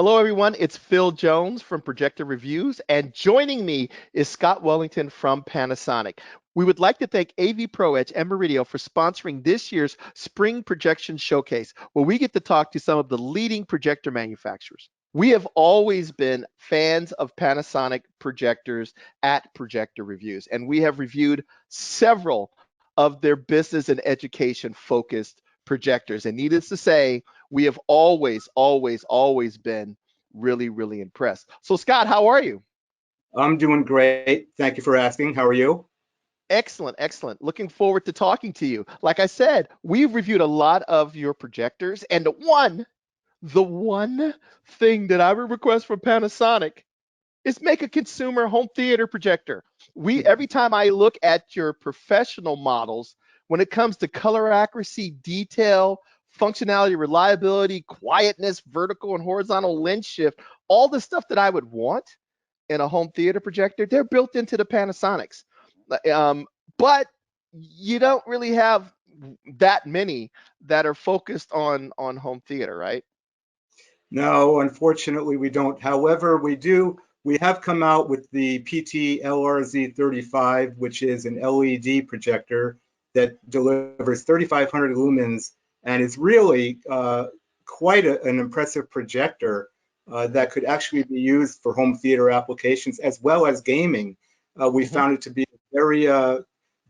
Hello, everyone. It's Phil Jones from Projector Reviews, and joining me is Scott Wellington from Panasonic. We would like to thank AV Pro Edge and Meridio for sponsoring this year's Spring Projection Showcase, where we get to talk to some of the leading projector manufacturers. We have always been fans of Panasonic projectors at Projector Reviews, and we have reviewed several of their business and education focused projectors. And needless to say, we have always been really impressed. So Scott, how are you? I'm doing great. Thank you for asking. How are you? Excellent. Looking forward to talking to you. Like I said, we've reviewed a lot of your projectors, and the one thing that I would request from Panasonic is make a consumer home theater projector. Every time I look at your professional models, when it comes to color accuracy, detail, functionality, reliability, quietness, vertical and horizontal lens shift, all the stuff that I would want in a home theater projector, they're built into the Panasonics. But you don't really have that many that are focused on home theater, right? No, unfortunately we don't. However, we have come out with the PT-RZ35, which is an LED projector that delivers 3,500 lumens and is really quite an impressive projector that could actually be used for home theater applications as well as gaming. We found it to be a very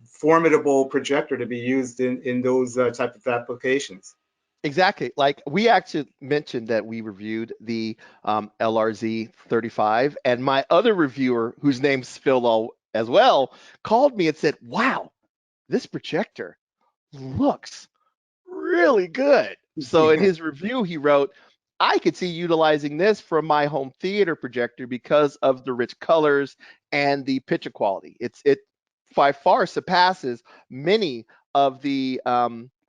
formidable projector to be used in those type of applications. Exactly. Like we actually mentioned that we reviewed the LRZ35, and my other reviewer, whose name's Phil as well, called me and said, "Wow, this projector looks really good." So in his review, he wrote, "I could see utilizing this for my home theater projector because of the rich colors and the picture quality. It by far surpasses many of the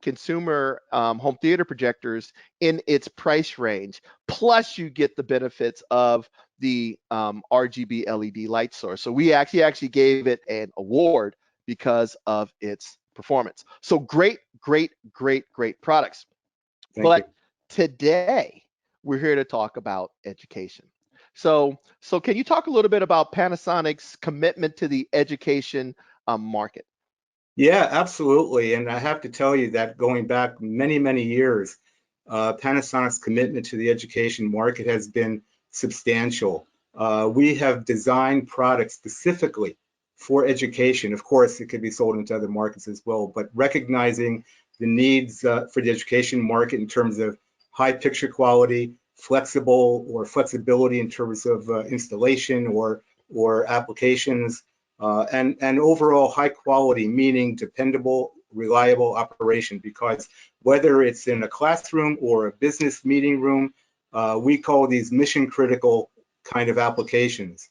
consumer home theater projectors in its price range. Plus, you get the benefits of the RGB LED light source." So we actually gave it an award because of its performance. So great products. Thank you. Today we're here to talk about education. So can you talk a little bit about Panasonic's commitment to the education market? Yeah, absolutely. And I have to tell you that going back many years, Panasonic's commitment to the education market has been substantial. We have designed products specifically for education. Of course, it could be sold into other markets as well, but recognizing the needs for the education market in terms of high picture quality, flexibility in terms of installation or applications, and overall high quality, meaning dependable, reliable operation. Because whether it's in a classroom or a business meeting room, we call these mission critical kind of applications.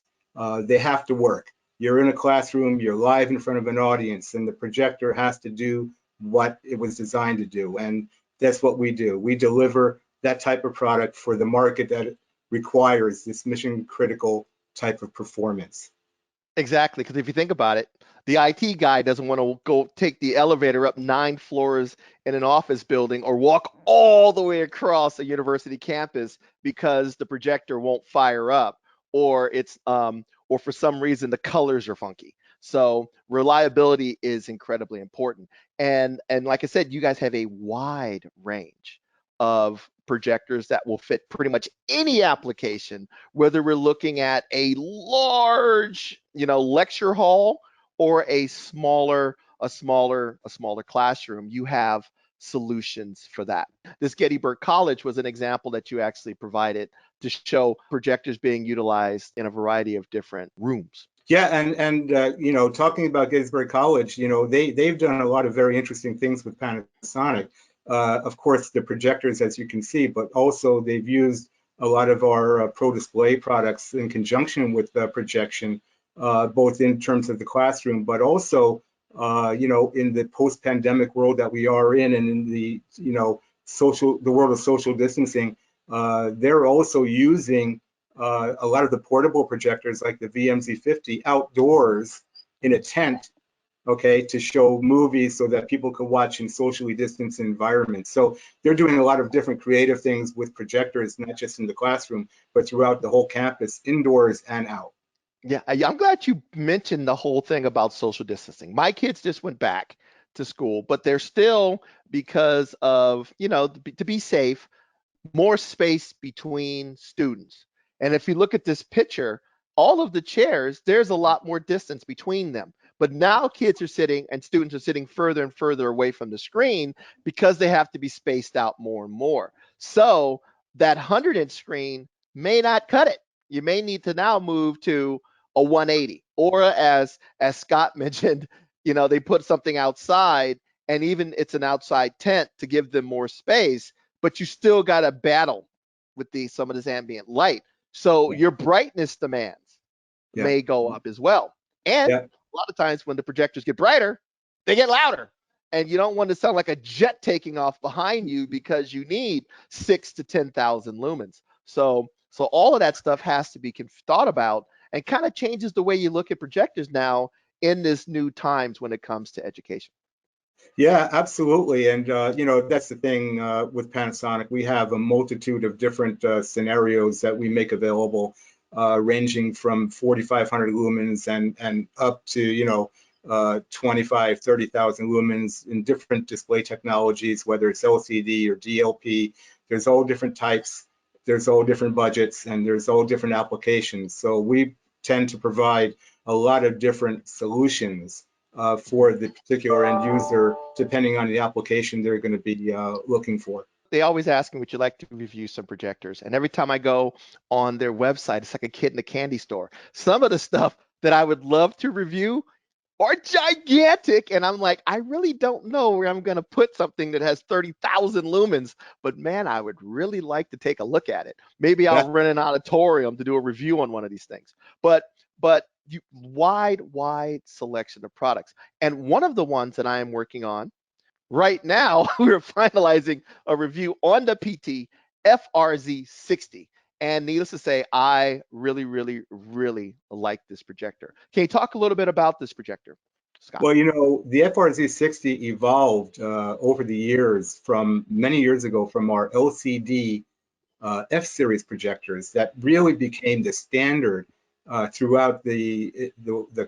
They have to work. You're in a classroom, you're live in front of an audience, and the projector has to do what it was designed to do. And that's what we do. We deliver that type of product for the market that requires this mission critical type of performance. Exactly, because if you think about it, the IT guy doesn't want to go take the elevator up 9 floors in an office building or walk all the way across a university campus because the projector won't fire up, or it's or for some reason the colors are funky. So reliability is incredibly important. And like I said, you guys have a wide range of projectors that will fit pretty much any application, whether we're looking at a large, lecture hall or a smaller classroom. You have solutions for that. This Gettysburg College was an example that you actually provided to show projectors being utilized in a variety of different rooms. Yeah, and talking about Gettysburg College, they've done a lot of very interesting things with Panasonic. Of course, the projectors, as you can see, but also they've used a lot of our Pro Display products in conjunction with projection, both in terms of the classroom, but also, in the post-pandemic world that we are in, and in the, the world of social distancing, they're also using a lot of the portable projectors like the VMZ60 outdoors in a tent okay, to show movies so that people could watch in socially distanced environments. So they're doing a lot of different creative things with projectors, not just in the classroom, but throughout the whole campus, indoors and out. Yeah, I'm glad you mentioned the whole thing about social distancing. My kids just went back to school, but they're still, because of, to be safe, more space between students. And if you look at this picture, all of the chairs, there's a lot more distance between them. But now kids are sitting and students are sitting further and further away from the screen because they have to be spaced out more and more. So that 100-inch screen may not cut it. You may need to now move to a 180, or as Scott mentioned, they put something outside, and even it's an outside tent to give them more space, but you still got to battle with some of this ambient light. So Yeah. your brightness demands Yeah. may go up as well. And Yeah. a lot of times when the projectors get brighter, they get louder. And you don't want to sound like a jet taking off behind you because you need 6 to 10,000 lumens. So all of that stuff has to be thought about, and kind of changes the way you look at projectors now in this new times when it comes to education. Yeah, absolutely. And, that's the thing with Panasonic. We have a multitude of different scenarios that we make available, ranging from 4,500 lumens and up to, 25, 30,000 lumens in different display technologies, whether it's LCD or DLP. There's all different types, there's all different budgets, and there's all different applications. So we tend to provide a lot of different solutions for the particular end user, depending on the application they're going to be looking for. They always ask me, would you like to review some projectors? And every time I go on their website, it's like a kid in a candy store. Some of the stuff that I would love to review are gigantic. And I'm like, I really don't know where I'm going to put something that has 30,000 lumens. But man, I would really like to take a look at it. Maybe I'll Yeah, rent an auditorium to do a review on one of these things. But wide selection of products. And one of the ones that I am working on right now, we're finalizing a review on the PT-FRZ60. And needless to say, I really like this projector. Can you talk a little bit about this projector, Scott? well, the FRZ60 evolved over the years from many years ago from our LCD F-series projectors that really became the standard throughout the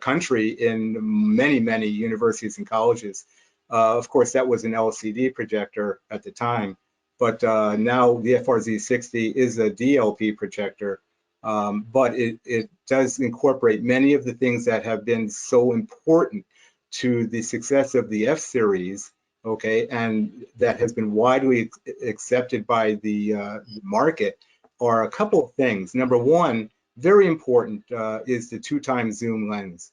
country in many universities and colleges. Of course, that was an LCD projector at the time, but now the FRZ60 is a DLP projector, but it does incorporate many of the things that have been so important to the success of the F-series, okay, and that has been widely accepted by the market, are a couple of things. Number one, very important, is the 2x zoom lens.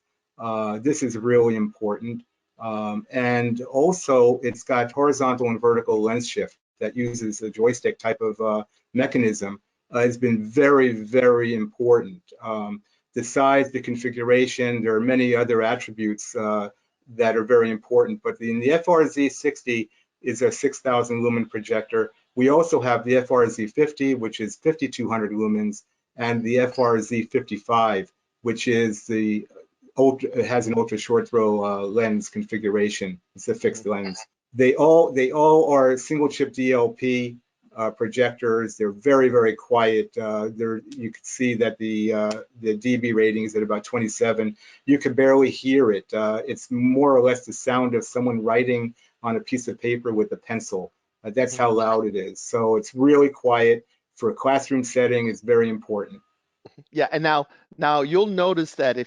This is really important. And also, it's got horizontal and vertical lens shift that uses a joystick type of mechanism. Has been very important. The size, the configuration, there are many other attributes that are very important. But in the FRZ60 is a 6,000 lumen projector. We also have the FRZ50, which is 5,200 lumens, and the FRZ55, which is it has an ultra short throw lens configuration. It's a fixed lens. They all are single chip DLP projectors. They're very quiet. You can see that the dB rating is at about 27. You can barely hear it. It's more or less the sound of someone writing on a piece of paper with a pencil. That's how loud it is. So it's really quiet. For a classroom setting, it's very important. Yeah, and now you'll notice that they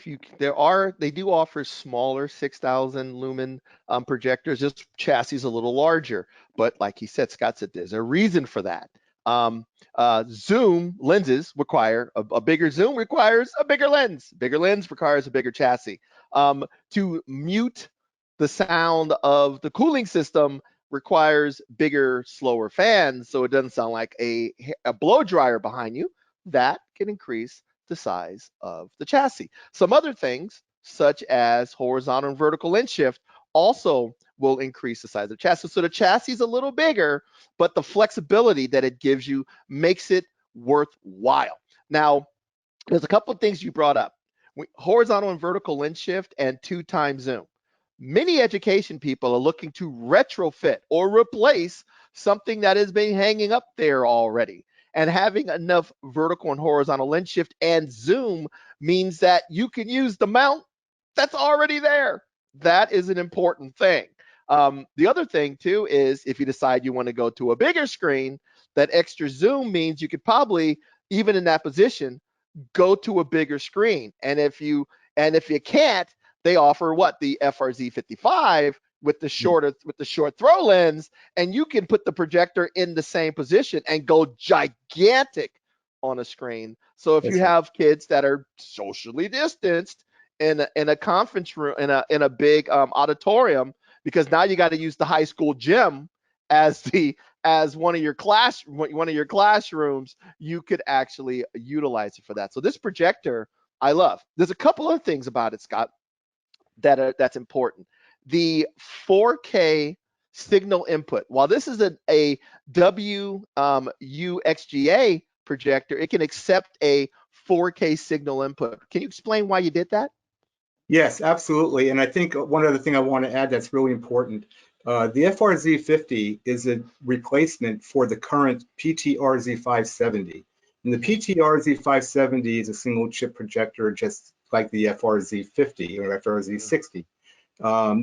do offer smaller 6,000 lumen projectors. This chassis is a little larger, but like he said, Scott said, there's a reason for that. Zoom lenses require a bigger zoom requires a bigger lens. Bigger lens requires a bigger chassis. To mute the sound of the cooling system requires bigger, slower fans, so it doesn't sound like a blow dryer behind you. That can increase the size of the chassis. Some other things, such as horizontal and vertical lens shift, also will increase the size of the chassis. So the chassis is a little bigger, but the flexibility that it gives you makes it worthwhile. Now, there's a couple of things you brought up. Horizontal and vertical lens shift and 2x zoom. Many education people are looking to retrofit or replace something that has been hanging up there already. And having enough vertical and horizontal lens shift and zoom means that you can use the mount that's already there. That is an important thing. The other thing too is if you decide you want to go to a bigger screen, that extra zoom means you could probably, even in that position, go to a bigger screen. And if you can't, they offer what, the FRZ55 with the short throw lens, and you can put the projector in the same position and go gigantic on a screen. So if you have kids that are socially distanced in a conference room, in a big auditorium, because now you got to use the high school gym as one of your classrooms, you could actually utilize it for that. So this projector I love. There's a couple of things about it, Scott, that's important. The 4K signal input. While this is a WUXGA projector, it can accept a 4K signal input. Can you explain why you did that? Yes, absolutely. And I think one other thing I want to add that's really important, the FRZ50 is a replacement for the current PT-RZ570. And the PT-RZ570 is a single chip projector just like the FRZ50 or FRZ60.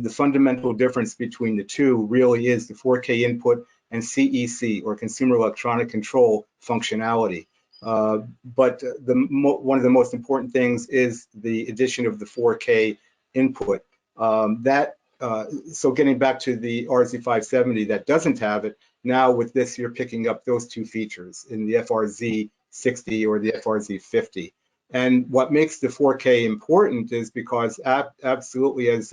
The fundamental difference between the two really is the 4K input and CEC, or consumer electronic control functionality. But one of the most important things is the addition of the 4K input. So getting back to the RZ570 that doesn't have it, now with this you're picking up those two features in the FRZ60 or the FRZ50. And what makes the 4K important is because absolutely as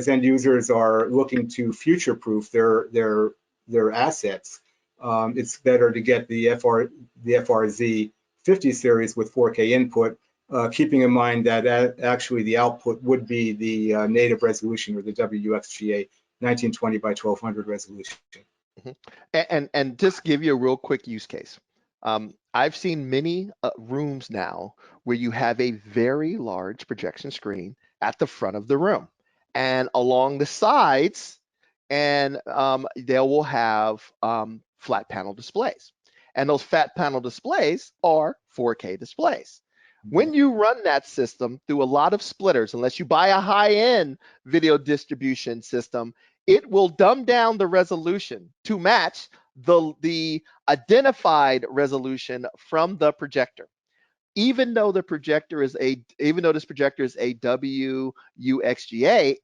end users are looking to future-proof their assets, it's better to get the FRZ50 series with 4K input, keeping in mind that actually the output would be the native resolution, or the WXGA 1920 by 1200 resolution. Mm-hmm. And just give you a real quick use case. I've seen many rooms now where you have a very large projection screen at the front of the room, and along the sides, and they will have flat panel displays. And those flat panel displays are 4K displays. When you run that system through a lot of splitters, unless you buy a high-end video distribution system, it will dumb down the resolution to match the identified resolution from the projector. Even though this projector is a WUXGA,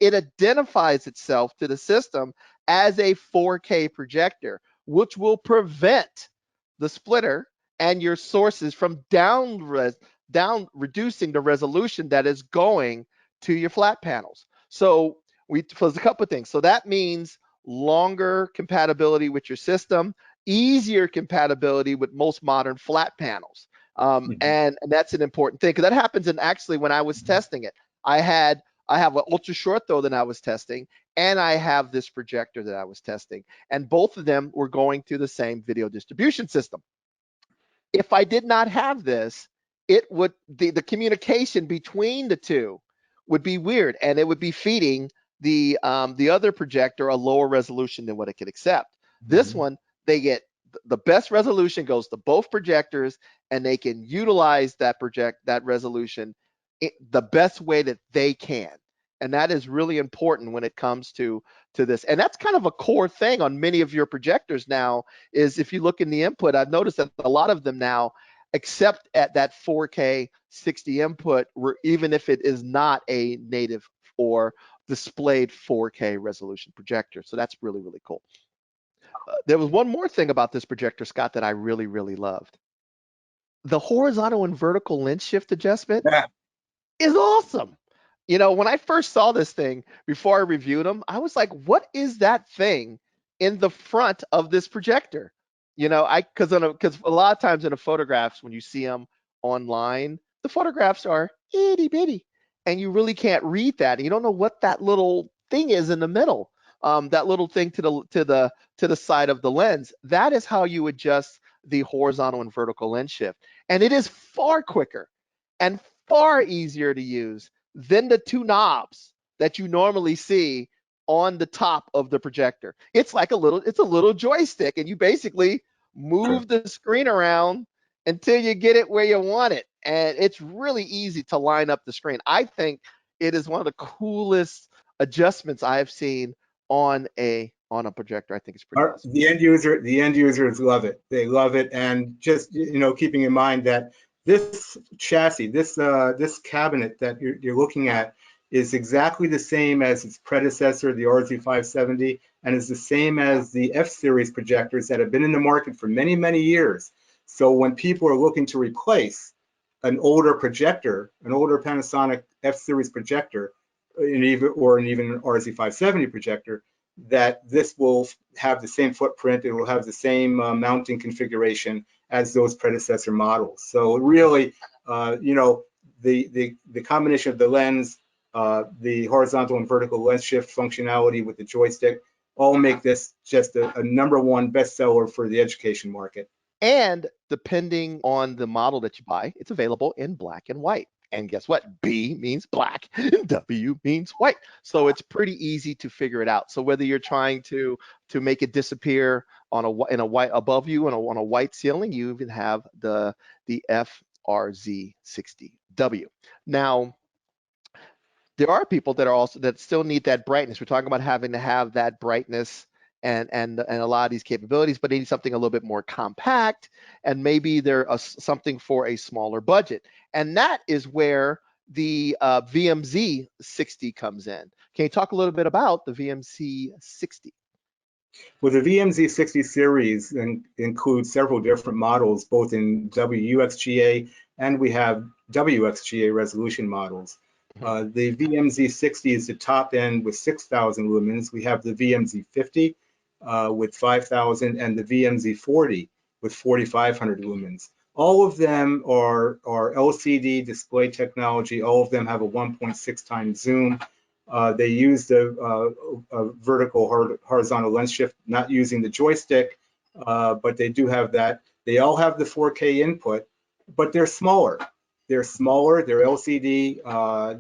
it identifies itself to the system as a 4K projector, which will prevent the splitter and your sources from reducing the resolution that is going to your flat panels. So there's a couple of things. So that means longer compatibility with your system, easier compatibility with most modern flat panels. And that's an important thing, because that happens. And actually, when I was testing it, I have an ultra short throw that I was testing, and I have this projector that I was testing, and both of them were going through the same video distribution system. If I did not have this, the communication between the two would be weird, and it would be feeding the other projector a lower resolution than what it could accept. This one, they get the best resolution, goes to both projectors, and they can utilize that resolution the best way that they can. And that is really important when it comes to this. And that's kind of a core thing on many of your projectors now, is if you look in the input, I've noticed that a lot of them now accept at that 4K 60 input, even if it is not a native or displayed 4K resolution projector. So that's really, really cool. There was one more thing about this projector, Scott, that I really, really loved. The horizontal and vertical lens shift adjustment is awesome. You know, when I first saw this thing, before I reviewed them, I was like, what is that thing in the front of this projector? You know, because a lot of times in the photographs, when you see them online, the photographs are itty bitty, and you really can't read that. And you don't know what that little thing is in the middle. That little thing to the side of the lens. That is how you adjust the horizontal and vertical lens shift, and it is far quicker and far easier to use than the two knobs that you normally see on the top of the projector. It's like it's a little joystick, and you basically Sure. move the screen around until you get it where you want it. And it's really easy to line up the screen. I think it is one of the coolest adjustments I have seen on a projector. I think it's pretty awesome. The end users love it. They love it, and just keeping in mind that this chassis, this cabinet that you're looking at, is exactly the same as its predecessor, the RZ570, and is the same as the F series projectors that have been in the market for many, many years. So when people are looking to replace an older projector, an older Panasonic F series projector, an even an RZ570 projector, that this will have the same footprint, it will have the same mounting configuration as those predecessor models. So really, the combination of the lens, the horizontal and vertical lens shift functionality with the joystick, all make this just a #1 bestseller for the education market. And depending on the model that you buy, it's available in black and white. And guess what? B means black, and W means white. So it's pretty easy to figure it out. So whether you're trying to make it disappear on in a white above you on a white ceiling, you even have the FRZ60W. Now, there are people that still need that brightness. We're talking about having to have that brightness and a lot of these capabilities, but they need something a little bit more compact, and maybe something for a smaller budget. And that is where the VMZ60 comes in. Can you talk a little bit about the VMZ60? Well, the VMZ60 series includes several different models, both in WXGA and we have WXGA resolution models. The VMZ60 is the top end with 6,000 lumens. We have the VMZ50 with 5,000 and the VMZ40 with 4,500 lumens. All of them are LCD display technology. All of them have a 1.6 times zoom. They use the vertical horizontal lens shift, not using the joystick, but they do have that. They all have the 4K input, but they're smaller. They're smaller, they're LCD,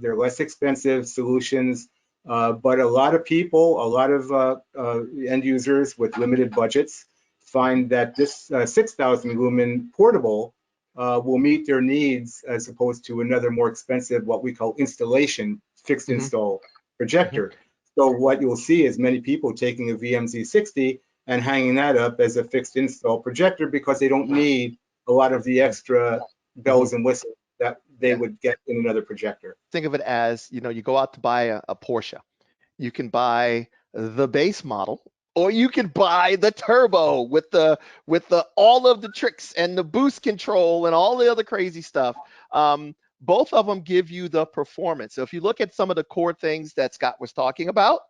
they're less expensive solutions, but a lot of people, a lot of end users with limited budgets find that this 6,000 lumen portable will meet their needs as opposed to another more expensive, what we call installation, fixed install projector. So what you'll see is many people taking a VMZ60 and hanging that up as a fixed install projector because they don't need a lot of the extra bells and whistles that they would get in another projector. Think of it as, you go out to buy a Porsche. You can buy the base model, or you can buy the turbo with the all of the tricks and the boost control and all the other crazy stuff. Both of them give you the performance. So if you look at some of the core things that Scott was talking about,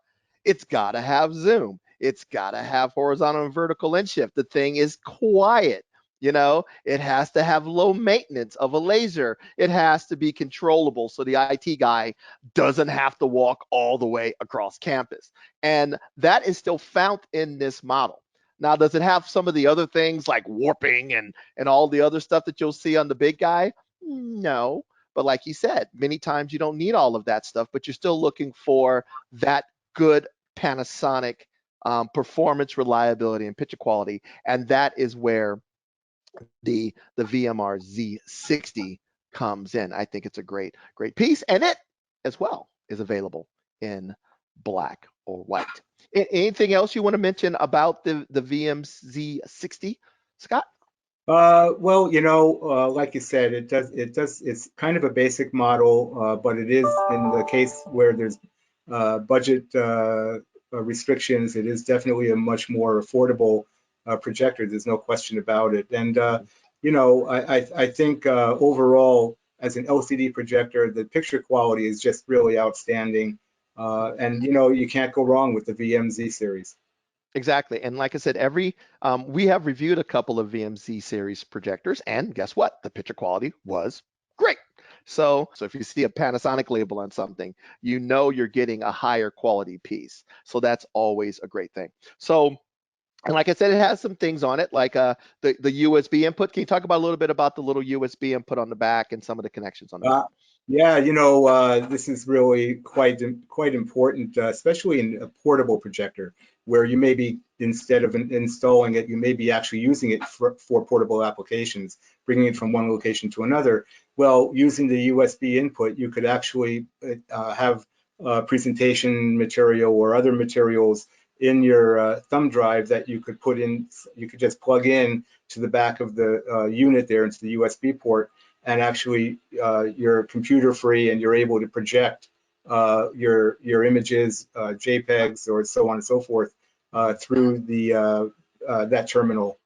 it's got to have zoom. It's got to have horizontal and vertical lens shift. The thing is quiet. It has to have low maintenance of a laser. It has to be controllable so the IT guy doesn't have to walk all the way across campus. And that is still found in this model. Now, does it have some of the other things like warping and all the other stuff that you'll see on the big guy? No. But like you said, many times you don't need all of that stuff, but you're still looking for that good Panasonic performance, reliability, and picture quality. And that is where the VMR-Z60 comes in. I think it's a great piece, and it as well is available in black or white. Anything else you want to mention about the VMZ60, Scott? Well, like you said, it's kind of a basic model, but it is in the case where there's budget restrictions, it is definitely a much more affordable projector. There's no question about it. And, I think overall, as an LCD projector, the picture quality is just really outstanding. And, you can't go wrong with the VMZ series. Exactly. And like I said, we have reviewed a couple of VMZ series projectors, and guess what? The picture quality was great. So if you see a Panasonic label on something, you're getting a higher quality piece. So that's always a great thing. So, and like I said, it has some things on it, like the USB input. Can you talk about a little bit about the little USB input on the back and some of the connections on the back? Yeah, this is really quite important, especially in a portable projector, where you may be, instead of installing it, you may be actually using it for portable applications, bringing it from one location to another. Well, using the USB input, you could actually have presentation material or other materials in your thumb drive that you could put in. You could just plug in to the back of the unit there into the USB port, and actually you're computer free and you're able to project your images, JPEGs, or so on and so forth through the that terminal,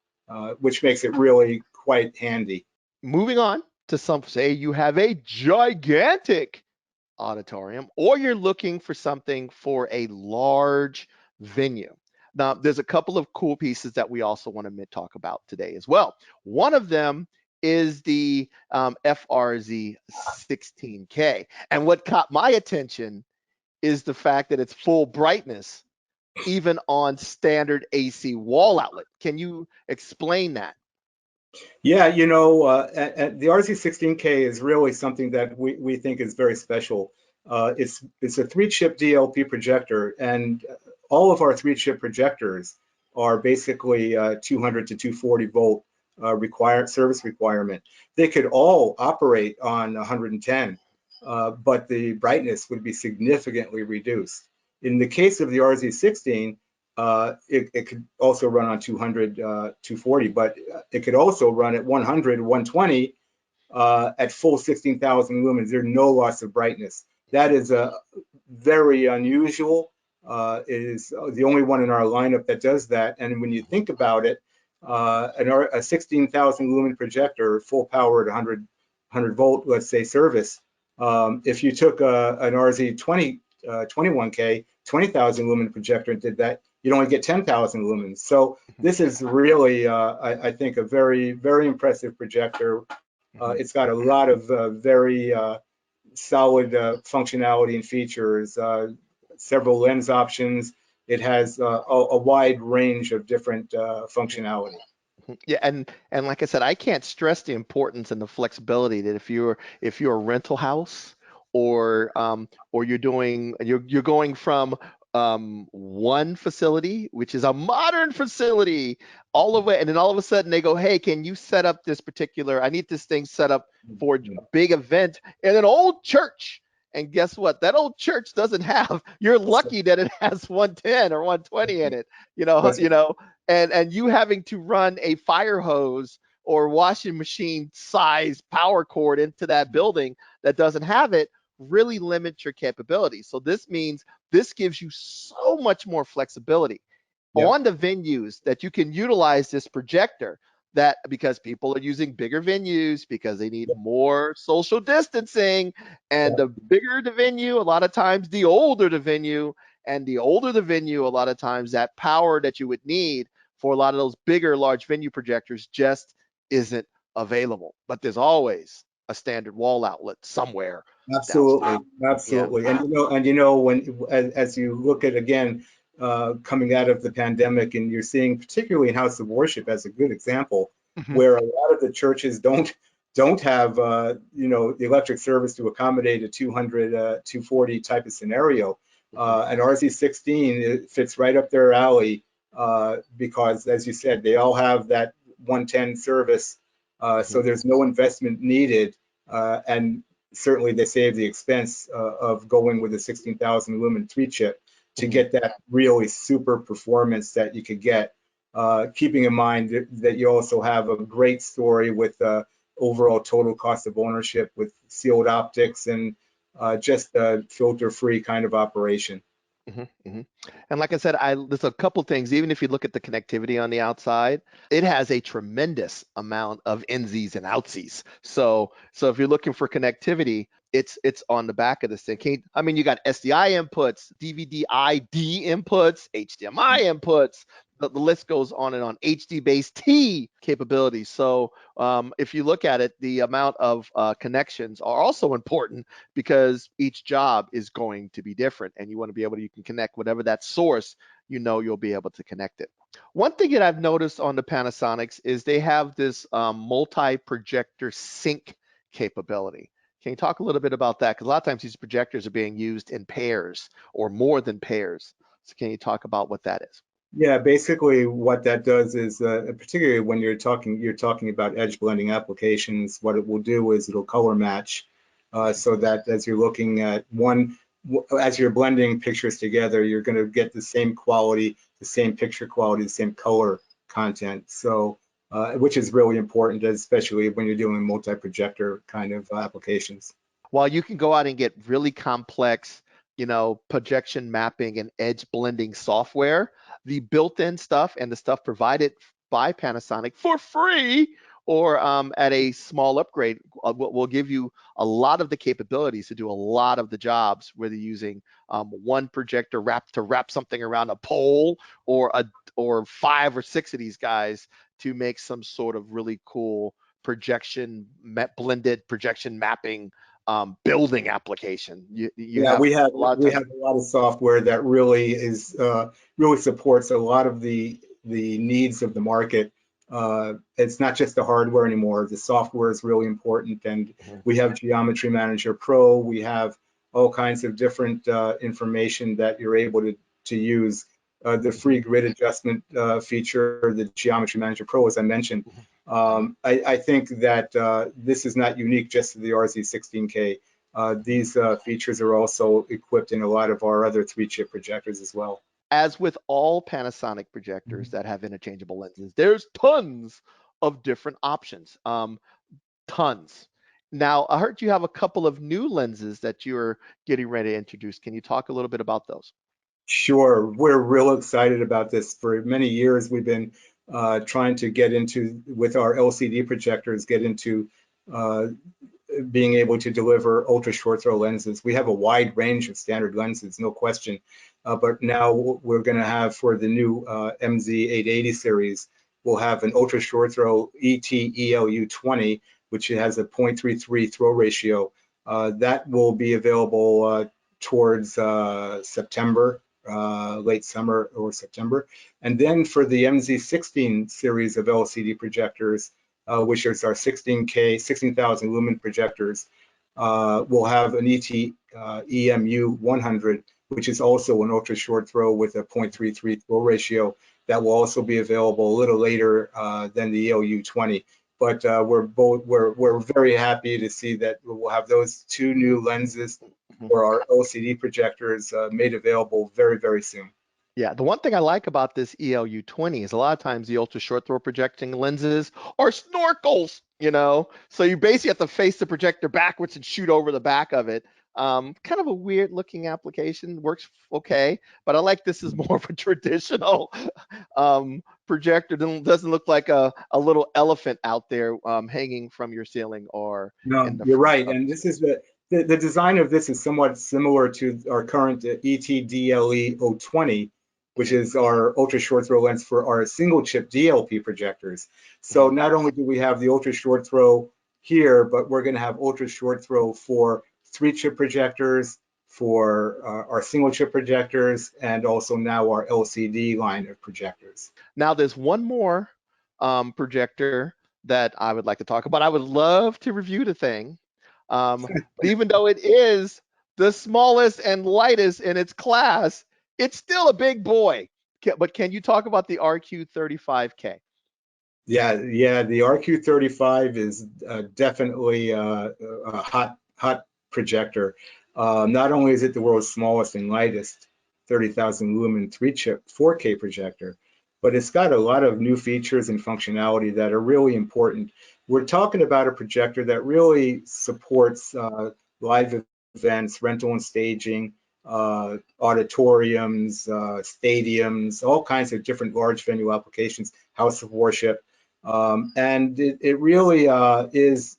which makes it really quite handy. Moving on to some, say you have a gigantic auditorium, or you're looking for something for a large venue. Now, there's a couple of cool pieces that we also want to talk about today as well. One of them is the FRZ16K. And what caught my attention is the fact that it's full brightness, even on standard AC wall outlet. Can you explain that? Yeah, the RZ16K is really something that we think is very special. It's a 3-chip DLP projector, and all of our 3-chip projectors are basically 200 to 240 volt service requirement. They could all operate on 110, but the brightness would be significantly reduced. In the case of the RZ16, it could also run on 200, 240, but it could also run at 100, 120 at full 16,000 lumens. There's no loss of brightness. That is very unusual. It is the only one in our lineup that does that. And when you think about it, a 16,000 lumen projector, full power at 100 volt, let's say, service, if you took an RZ20 21K, 20,000 lumen projector and did that, you'd only get 10,000 lumens. So this is really, I think, a very, very impressive projector. It's got a lot of very solid functionality and features, several lens options. It has a wide range of different functionality. Yeah, and like I said, I can't stress the importance and the flexibility that if you're a rental house, or you're going from one facility, which is a modern facility, all the way, and then all of a sudden they go, hey, can you set up this particular? I need this thing set up for a big event in an old church. And guess what? That old church doesn't have. You're lucky that it has 110 or 120 in it. You know, That's you know, and you having to run a fire hose or washing machine size power cord into that building that doesn't have it really limits your capability. So this means this gives you so much more flexibility Yep. on the venues that you can utilize this projector, that because people are using bigger venues because they need more social distancing, and the bigger the venue, a lot of times the older the venue, and the older the venue, a lot of times that power that you would need for a lot of those bigger large venue projectors just isn't available. But there's always a standard wall outlet somewhere Absolutely, downstairs. Yeah. absolutely. And when as you look at, again, coming out of the pandemic, and you're seeing, particularly in House of Worship as a good example, Mhm. where a lot of the churches don't have the electric service to accommodate a 200 240 type of scenario. And RZ16, it fits right up their alley, because, as you said, they all have that 110 service, so there's no investment needed, and certainly they save the expense of going with a 16,000 lumen 3-chip to Mhm. get that really super performance that you could get. Keeping in mind that you also have a great story with overall total cost of ownership with sealed optics and just a filter-free kind of operation. And like I said, there's a couple things. Even if you look at the connectivity on the outside, it has a tremendous amount of NZs and outsies. So if you're looking for connectivity, it's on the back of this thing. I mean, you got SDI inputs, DVD ID inputs, HDMI inputs. The list goes on and on. HD base T capabilities. So if you look at it, the amount of connections are also important, because each job is going to be different, and you want to be able you can connect whatever that source, you'll be able to connect it. One thing that I've noticed on the Panasonics is they have this multi-projector sync capability. Can you talk a little bit about that? Because a lot of times these projectors are being used in pairs or more than pairs. So can you talk about what that is? Yeah, basically what that does is, particularly when you're talking about edge blending applications, what it will do is it'll color match, so that as you're looking at as you're blending pictures together, you're going to get the same quality, the same picture quality, the same color content. So, which is really important, especially when you're doing multi-projector kind of applications. While you can go out and get really complex, projection mapping and edge blending software, the built-in stuff and the stuff provided by Panasonic for free or at a small upgrade will give you a lot of the capabilities to do a lot of the jobs, whether using one projector to wrap something around a pole or 5 or 6 of these guys to make some sort of really cool blended projection mapping building application. You Yeah, have we have a lot of we times. have a lot of software that really supports a lot of the needs of the market. It's not just the hardware anymore. The software is really important, and we have Geometry Manager Pro. We have all kinds of different information that you're able to use. The free grid adjustment feature, the Geometry Manager Pro, as I mentioned. I think that this is not unique just to the RZ16K. These features are also equipped in a lot of our other 3-chip projectors as well. As with all Panasonic projectors that have interchangeable lenses, there's tons of different options. Tons. Now, I heard you have a couple of new lenses that you're getting ready to introduce. Can you talk a little bit about those? Sure, we're real excited about this. For many years, we've been trying to get into, with our LCD projectors, get into being able to deliver ultra short throw lenses. We have a wide range of standard lenses, no question, but now we're going to have, for the new MZ880 series, we'll have an ultra short throw ET-ELU20, which has a 0.33 throw ratio. That will be available towards September, late summer or September. And then for the MZ16 series of LCD projectors, which is our 16K, 16,000 lumen projectors, we'll have an ET-EMU 100, which is also an ultra short throw with a 0.33 throw ratio. That will also be available a little later than the ELU20. But we're very happy to see that we'll have those 2 new lenses for our LCD projectors made available very, very soon. Yeah, the one thing I like about this ELU20 is a lot of times the ultra short throw projecting lenses are snorkels, So you basically have to face the projector backwards and shoot over the back of it. Kind of a weird looking application, works okay, but I like this is more of a traditional projector. Doesn't look like a little elephant out there hanging from your ceiling or No, in the you're front right. of And the this is the design of this is somewhat similar to our current ET-DLE 020, which is our ultra short throw lens for our single chip DLP projectors. So not only do we have the ultra short throw here, but we're going to have ultra short throw for 3-chip projectors, for our single chip projectors, and also now our LCD line of projectors. Now there's one more projector that I would like to talk about. I would love to review the thing, but even though it is the smallest and lightest in its class, it's still a big boy. But can you talk about the RQ35K? Yeah, the RQ35 is definitely a hot projector. Not only is it the world's smallest and lightest 30,000 lumen 3-chip 4K projector, but it's got a lot of new features and functionality that are really important. We're talking about a projector that really supports live events, rental and staging, auditoriums, stadiums, all kinds of different large venue applications, house of worship. And it really is,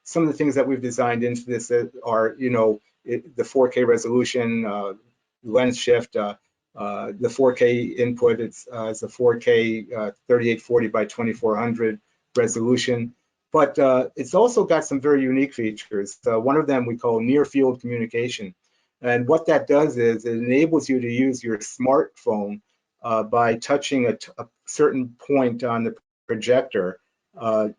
some of the things that we've designed into this are, the 4K resolution, lens shift, the 4K input. It's a 4K 3840 by 2400 resolution. But it's also got some very unique features. One of them we call near field communication. And what that does is it enables you to use your smartphone by touching a certain point on the projector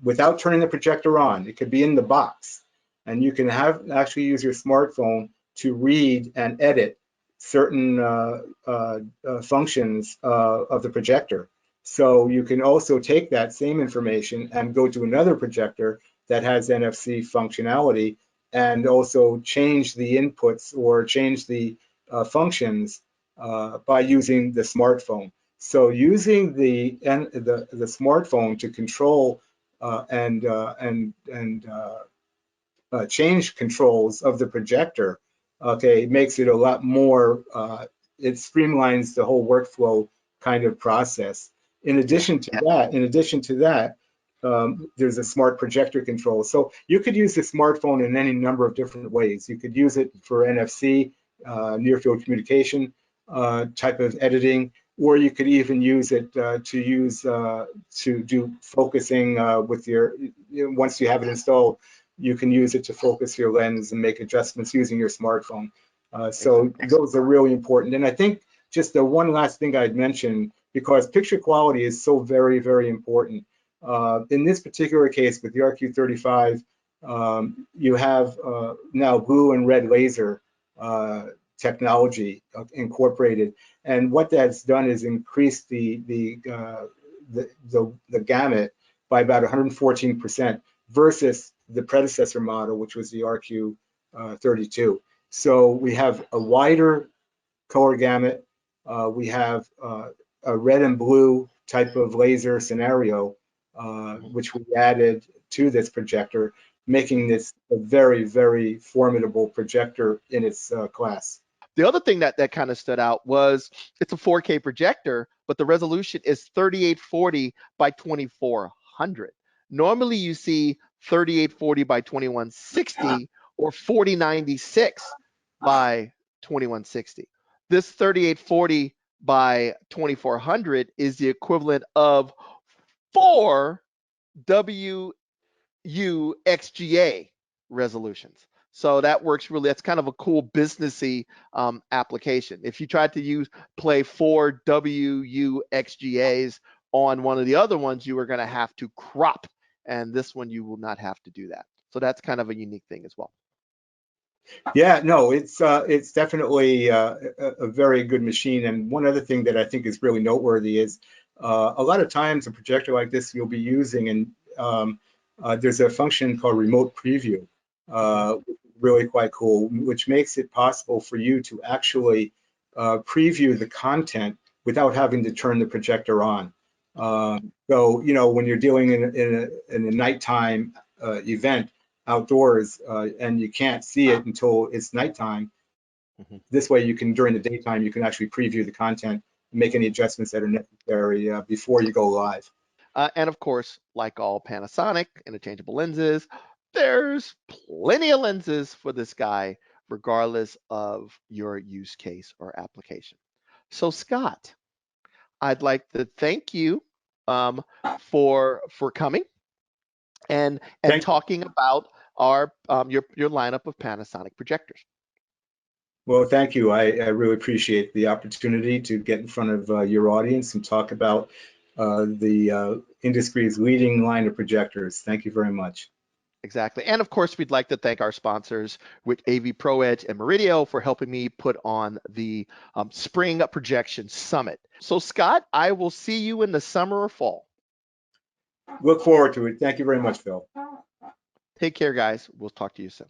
without turning the projector on. It could be in the box. and you can actually use your smartphone to read and edit certain functions of the projector. So you can also take that same information and go to another projector that has NFC functionality and also change the inputs or change the functions by using the smartphone. So using the smartphone to control and change controls of the projector, okay, makes it a lot more, it streamlines the whole workflow kind of process. In addition to that, there's a smart projector control. So you could use the smartphone in any number of different ways. You could use it for NFC, near field communication type of editing, or you could even use it to do focusing with your, once you have it installed, you can use it to focus your lens and make adjustments using your smartphone. So those are really important. And I think just the one last thing I'd mention, because picture quality is so very, very important. In this particular case with the RQ35, you have now blue and red laser technology incorporated. And what that's done is increase the gamut by about 114% versus the predecessor model, which was the RQ32. So we have a wider color gamut. We have a red and blue type of laser scenario, which we added to this projector, making this a very, very formidable projector in its class. The other thing that kind of stood out was it's a 4K projector, but the resolution is 3840 by 2400. Normally you see 3840 by 2160 or 4096 by 2160. This 3840 by 2400 is the equivalent of 4 WUXGA resolutions. So that works really, that's kind of a cool businessy application. If you tried to play 4 WUXGAs on one of the other ones, you are going to have to crop, and this one you will not have to do that. So that's kind of a unique thing as well. Yeah, no, it's definitely a very good machine. And one other thing that I think is really noteworthy is a lot of times a projector like this you'll be using, and there's a function called remote preview, really quite cool, which makes it possible for you to actually preview the content without having to turn the projector on. So, you know, when you're dealing in a nighttime event outdoors and you can't see it until it's nighttime, this way you can, during the daytime, you can actually preview the content and make any adjustments that are necessary before you go live. And of course, like all Panasonic interchangeable lenses, there's plenty of lenses for this guy, regardless of your use case or application. So Scott, I'd like to thank you for coming and talking about our your lineup of Panasonic projectors. Well, thank you. I really appreciate the opportunity to get in front of your audience and talk about the industry's leading line of projectors. Thank you very much. Exactly. And of course, we'd like to thank our sponsors with AV Pro Edge and Meridio for helping me put on the Spring Projection Summit. So Scott, I will see you in the summer or fall. Look forward to it. Thank you very much, Phil. Take care, guys. We'll talk to you soon.